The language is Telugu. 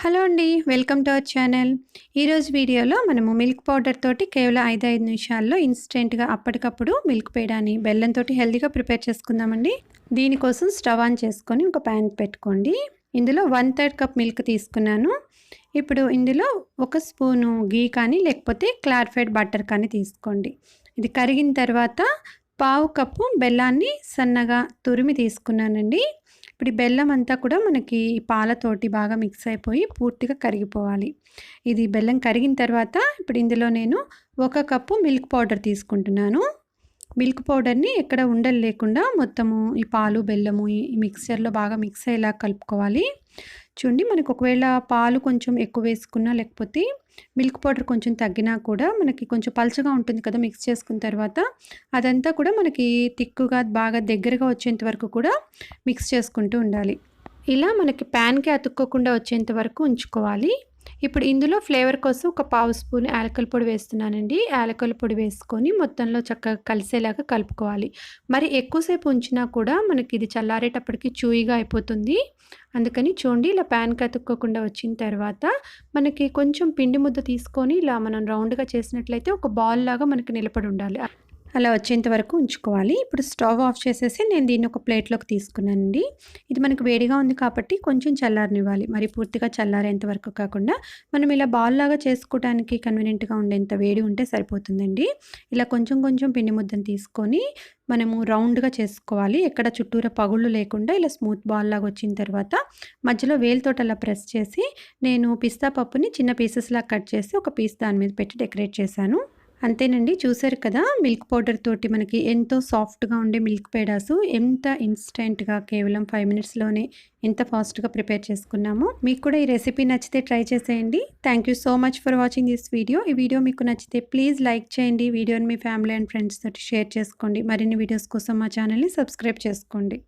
హలో అండి, వెల్కమ్ టు అవర్ ఛానల్. ఈరోజు వీడియోలో మనము మిల్క్ పౌడర్ తోటి కేవలం 5 నిమిషాల్లో ఇన్స్టెంట్గా అప్పటికప్పుడు మిల్క్ పేడాని బెల్లంతో హెల్తీగా ప్రిపేర్ చేసుకుందామండి. దీనికోసం స్టవ్ ఆన్ చేసుకొని ఒక ప్యాన్ పెట్టుకోండి. ఇందులో 1/3 కప్ మిల్క్ తీసుకున్నాను. ఇప్పుడు ఇందులో 1 స్పూను గీ కానీ లేకపోతే క్లారిఫైడ్ బటర్ కానీ తీసుకోండి. ఇది కరిగిన తర్వాత 1/2 కప్పు బెల్లాన్ని సన్నగా తురిమి తీసుకున్నానండి. ఇప్పుడు ఈ బెల్లం అంతా కూడా మనకి పాలతోటి బాగా మిక్స్ అయిపోయి పూర్తిగా కరిగిపోవాలి. ఇది బెల్లం కరిగిన తర్వాత ఇప్పుడు ఇందులో నేను 1 కప్పు మిల్క్ పౌడర్ తీసుకుంటున్నాను. మిల్క్ పౌడర్ని ఎక్కడ ఉండలు లేకుండా మొత్తము ఈ పాలు బెల్లము ఈ మిక్సర్లో బాగా మిక్స్ అయ్యేలా కలుపుకోవాలి. చూడండి, మనకు ఒకవేళ పాలు కొంచెం ఎక్కువ వేసుకున్నా లేకపోతే మిల్క్ పౌడర్ కొంచెం తగ్గినా కూడా మనకి కొంచెం పల్చగా ఉంటుంది కదా మిక్స్ చేసుకున్న తర్వాత. అదంతా కూడా మనకి తిక్కుగా బాగా దగ్గరగా వచ్చేంత వరకు కూడా మిక్స్ చేసుకుంటూ ఉండాలి. ఇలా మనకి ప్యాన్కి అతుక్కోకుండా వచ్చేంత వరకు ఉంచుకోవాలి. ఇప్పుడు ఇందులో ఫ్లేవర్ కోసం 1/2 స్పూన్ యాలకుల పొడి వేస్తున్నానండి. యాలకుల పొడి వేసుకొని మొత్తంలో చక్కగా కలిసేలాగా కలుపుకోవాలి. మరి ఎక్కువసేపు ఉంచినా కూడా మనకి ఇది చల్లారేటప్పటికి చూయిగా అయిపోతుంది. అందుకని చూడండి, ఇలా ప్యాన్కి అతుక్కోకుండా వచ్చిన తర్వాత మనకి కొంచెం పిండి ముద్ద తీసుకొని ఇలా మనం రౌండ్గా చేసినట్లయితే ఒక బాల్ లాగా మనకి నిలబడి ఉండాలి. అలా వచ్చేంత వరకు ఉంచుకోవాలి. ఇప్పుడు స్టవ్ ఆఫ్ చేసేసి నేను దీన్ని ఒక ప్లేట్లోకి తీసుకున్నానండి. ఇది మనకు వేడిగా ఉంది కాబట్టి కొంచెం చల్లారనివ్వాలి. మరి పూర్తిగా చల్లారేంత వరకు కాకుండా మనం ఇలా బాల్ లాగా చేసుకోవడానికి కన్వీనియంట్గా ఉండేంత వేడి ఉంటే సరిపోతుందండి. ఇలా కొంచెం కొంచెం పిండి ముద్దను తీసుకొని మనము రౌండ్గా చేసుకోవాలి. ఎక్కడ చుట్టూరా పగుళ్ళు లేకుండా ఇలా స్మూత్ బాల్ లాగా వచ్చిన తర్వాత మధ్యలో వేలుతోటి అలా ప్రెస్ చేసి నేను పిస్తా పప్పుని చిన్న పీసెస్ లాగా కట్ చేసి ఒక పీస్ దాని మీద పెట్టి డెకరేట్ చేశాను. అంతేనండి, చూసారు కదా, మిల్క్ పౌడర్ తోటి మనకి ఎంతో సాఫ్ట్గా ఉండే మిల్క్ పేడాసు ఎంత ఇన్స్టెంట్గా కేవలం 5 మినిట్స్లోనే ఎంత ఫాస్ట్గా ప్రిపేర్ చేసుకున్నామో. మీకు కూడా ఈ రెసిపీ నచ్చితే ట్రై చేసేయండి. Thank you so much for watching this video. ఈ వీడియో మీకు నచ్చితే ప్లీజ్ లైక్ చేయండి. వీడియోని మీ ఫ్యామిలీ అండ్ ఫ్రెండ్స్ తోటి షేర్ చేసుకోండి. మరిన్ని వీడియోస్ కోసం మా ఛానల్ని సబ్స్క్రైబ్ చేసుకోండి.